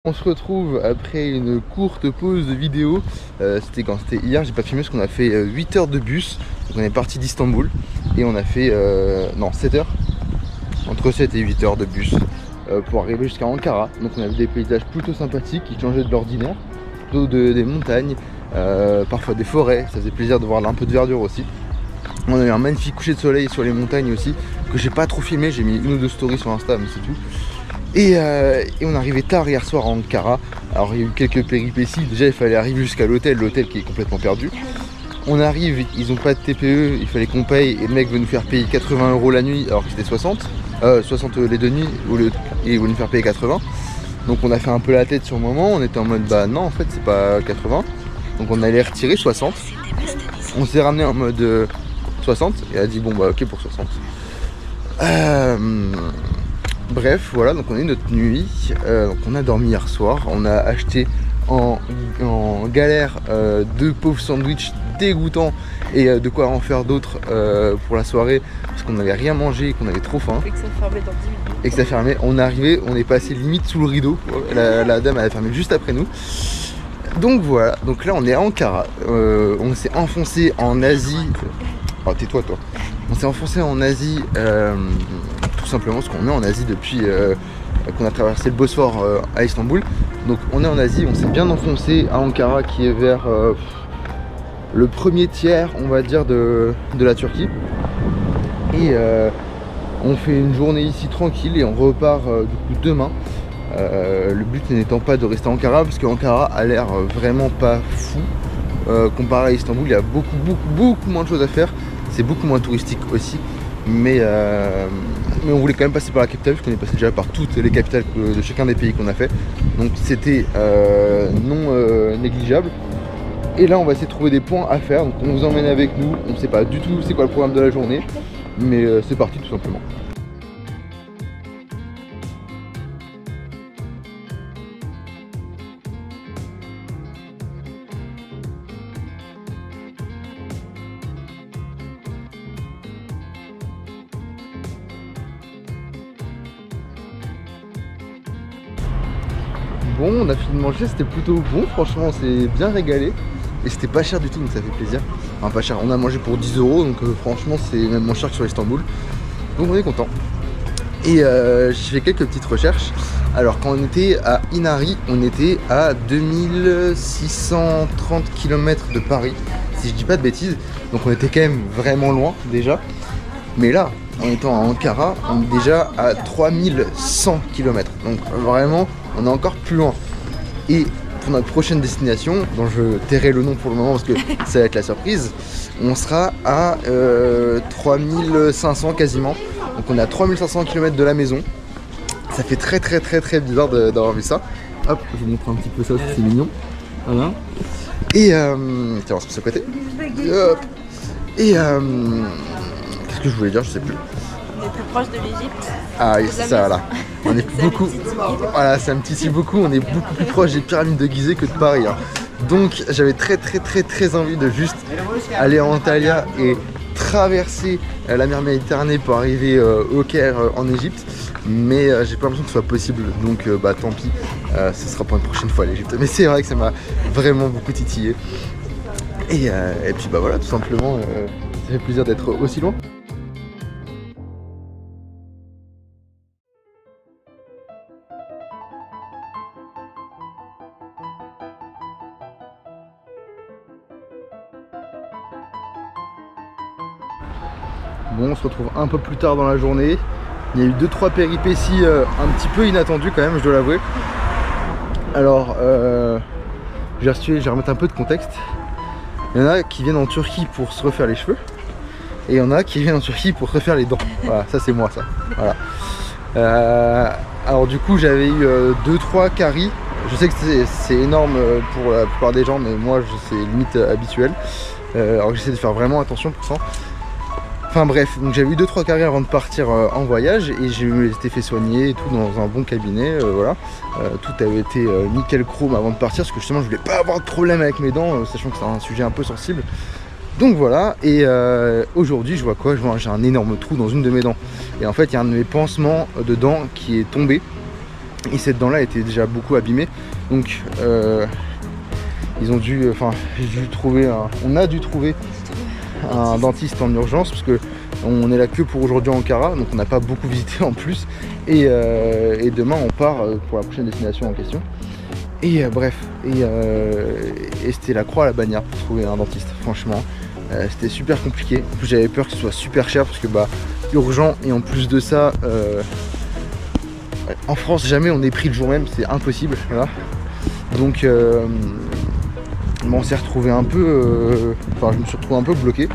On se retrouve après une courte pause de vidéo. C'était quand? C'était hier, j'ai pas filmé parce qu'on a fait 8 heures de bus. Donc on est parti d'Istanbul et on a fait non 7 heures, entre 7 et 8 heures de bus pour arriver jusqu'à Ankara. Donc on a vu des paysages plutôt sympathiques qui changeaient de l'ordinaire, plutôt des montagnes, parfois des forêts. Ça faisait plaisir de voir un peu de verdure aussi. On a eu un magnifique coucher de soleil sur les montagnes aussi, que j'ai pas trop filmé, j'ai mis une ou deux stories sur Insta mais c'est tout. Et on est arrivé tard hier soir à Ankara. Alors il y a eu quelques péripéties. Déjà il fallait arriver jusqu'à l'hôtel qui est complètement perdu. On arrive, ils ont pas de TPE, il fallait qu'on paye et le mec veut nous faire payer 80 € la nuit alors que c'était 60 les deux nuits et il veut nous faire payer 80. Donc on a fait un peu la tête sur le moment, on était en mode bah non en fait c'est pas 80. Donc on allait retirer 60. On s'est ramené en mode 60 et elle a dit bon bah ok pour 60. Bref, voilà, donc on est notre nuit, donc on a dormi hier soir, on a acheté en galère deux pauvres sandwichs dégoûtants et de quoi en faire d'autres pour la soirée parce qu'on n'avait rien mangé et qu'on avait trop faim. Et que ça fermait dans 10 minutes. Et que ça fermait, on est arrivé, on est passé limite sous le rideau, la dame elle a fermé juste après nous. Donc voilà, donc là on est à Ankara, on s'est enfoncé en Asie, oh tais-toi toi, on s'est enfoncé en Asie tout simplement parce qu'on est en Asie depuis qu'on a traversé le Bosphore à Istanbul. Donc on est en Asie, on s'est bien enfoncé à Ankara qui est vers le premier tiers on va dire de la Turquie. Et on fait une journée ici tranquille et on repart du coup demain. Le but n'étant pas de rester à Ankara parce qu'Ankara a l'air vraiment pas fou comparé à Istanbul. Il y a beaucoup moins de choses à faire, c'est beaucoup moins touristique aussi. Mais on voulait quand même passer par la capitale, parce qu'on est passé déjà par toutes les capitales de chacun des pays qu'on a fait. Donc c'était non négligeable. Et là on va essayer de trouver des points à faire. Donc on vous emmène avec nous, on ne sait pas du tout c'est quoi le programme de la journée. Mais c'est parti tout simplement. Bon, on a fini de manger, c'était plutôt bon, franchement on s'est bien régalé. Et c'était pas cher du tout donc ça fait plaisir. Enfin pas cher, on a mangé pour 10 € donc franchement c'est même moins cher que sur Istanbul. Donc on est content. Et j'ai fait quelques petites recherches. Alors quand on était à Inari, on était à 2630 km de Paris, si je dis pas de bêtises. Donc on était quand même vraiment loin déjà. Mais là, en étant à Ankara, on est déjà à 3100 km. Donc vraiment, on est encore plus loin. Et pour notre prochaine destination, dont je tairai le nom pour le moment parce que ça va être la surprise, on sera à 3500 quasiment. Donc on est à 3500 km de la maison. Ça fait très bizarre d'avoir vu ça. Hop, je vous montre un petit peu ça aussi, c'est mignon. Voilà. Et tiens, on va se passer à côté. Hop. Et qu'est-ce que je voulais dire, je sais plus. On est plus proche de l'Égypte. Ah oui, c'est ça là. On est beaucoup. Voilà, ça me titille beaucoup. On est beaucoup plus proche des pyramides de Gizeh que de Paris. Hein. Donc j'avais très envie de juste aller à Antalya et traverser la mer Méditerranée pour arriver au Caire en Égypte. Mais j'ai pas l'impression que ce soit possible. Donc bah tant pis. Ce sera pour une prochaine fois l'Égypte. Mais c'est vrai que ça m'a vraiment beaucoup titillé. Et puis bah voilà, tout simplement, ça fait plaisir d'être aussi loin. Bon, on se retrouve un peu plus tard dans la journée. Il y a eu 2-3 péripéties un petit peu inattendues quand même, je dois l'avouer. Alors, je vais remettre un peu de contexte. Il y en a qui viennent en Turquie pour se refaire les cheveux. Et il y en a qui viennent en Turquie pour se refaire les dents. Voilà, ça c'est moi ça. Voilà. Alors du coup j'avais eu 2-3 caries. Je sais que c'est énorme pour la plupart des gens, mais moi c'est limite habituel. Alors j'essaie de faire vraiment attention pour ça. Enfin bref, donc j'avais eu 2-3 caries avant de partir en voyage et j'ai été fait soigner et tout dans un bon cabinet, voilà. Tout avait été nickel chrome avant de partir parce que justement je voulais pas avoir de problème avec mes dents, sachant que c'est un sujet un peu sensible. Donc voilà, et aujourd'hui je vois quoi? Je vois j'ai un énorme trou dans une de mes dents. Et en fait il y a un de mes pansements de dents qui est tombé. et cette dent là était déjà beaucoup abîmée, donc ils ont dû, enfin on a dû trouver un dentiste en urgence parce que on est là que pour aujourd'hui à Ankara, donc on n'a pas beaucoup visité en plus, et demain on part pour la prochaine destination en question. Et bref, et c'était la croix à la bannière pour trouver un dentiste, franchement. C'était super compliqué. En plus j'avais peur que ce soit super cher parce que bah urgent, et en plus de ça en France jamais on est pris le jour même, c'est impossible, voilà. Donc on s'est retrouvé un peu, enfin je me suis retrouvé un peu bloqué.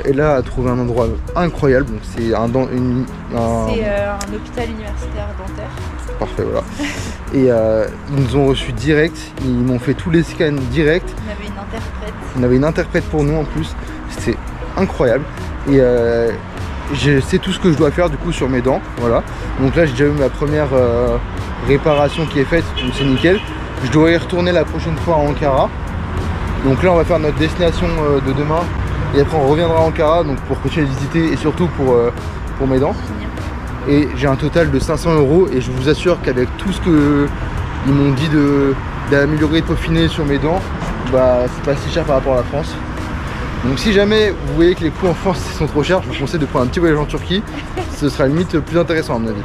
Et là à trouver un endroit incroyable, donc c'est un hôpital universitaire dentaire. Parfait, voilà. Et ils nous ont reçus direct, ils m'ont fait tous les scans direct. On avait une interprète. On avait une interprète pour nous en plus, c'était incroyable. Et je sais tout ce que je dois faire du coup sur mes dents, voilà. Donc là j'ai déjà eu ma première réparation qui est faite, donc c'est nickel. Je dois y retourner la prochaine fois à Ankara. Donc là on va faire notre destination de demain. Et après on reviendra à Ankara donc pour continuer de visiter et surtout pour mes dents. Et j'ai un total de 500 € et je vous assure qu'avec tout ce que ils m'ont dit d'améliorer, de peaufiner sur mes dents, bah c'est pas si cher par rapport à la France. Donc si jamais vous voyez que les coûts en France sont trop chers, je vous conseille de prendre un petit voyage en Turquie, ce sera limite plus intéressant à mon avis.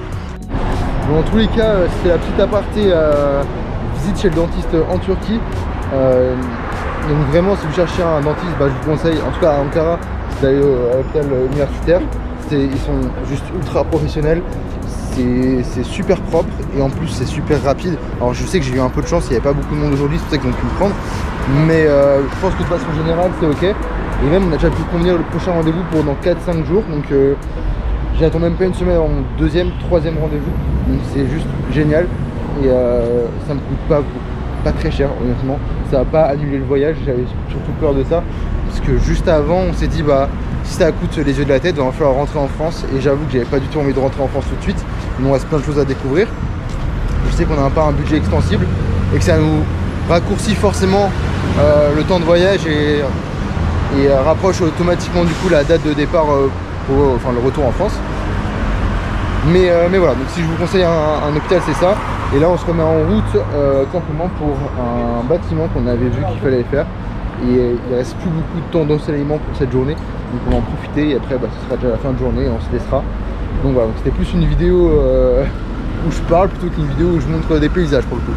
Bon, dans tous les cas, c'était la petite aparté visite chez le dentiste en Turquie. Donc vraiment si vous cherchez un dentiste, bah, je vous conseille, en tout cas à Ankara, d'aller à l'hôpital universitaire. Ils sont juste ultra professionnels, c'est super propre et en plus c'est super rapide. Alors je sais que j'ai eu un peu de chance, il n'y avait pas beaucoup de monde aujourd'hui, c'est pour ça qu'ils ont pu me prendre. Mais je pense que de façon générale c'est ok. Et même on a déjà pu convenir le prochain rendez-vous pour dans 4-5 jours. Donc j'attends même pas une semaine avant mon deuxième, troisième rendez-vous. Donc c'est juste génial. Et ça me coûte pas très cher honnêtement. Ça va pas annuler le voyage, j'avais surtout peur de ça. Parce que juste avant on s'est dit bah si ça coûte les yeux de la tête, il va falloir rentrer en France. Et j'avoue que j'avais pas du tout envie de rentrer en France tout de suite. Il nous reste plein de choses à découvrir. Je sais qu'on n'a pas un budget extensible et que ça nous raccourcit forcément le temps de voyage et rapproche automatiquement du coup la date de départ enfin le retour en France. Mais voilà, donc si je vous conseille un hôpital c'est ça. Et là on se remet en route simplement pour un bâtiment qu'on avait vu qu'il fallait faire. Et il reste plus beaucoup de temps d'ensoleillement pour cette journée, donc on va en profiter et après bah, ce sera déjà la fin de journée et on se laissera. Donc voilà, c'était plus une vidéo où je parle plutôt qu'une vidéo où je montre des paysages pour le coup.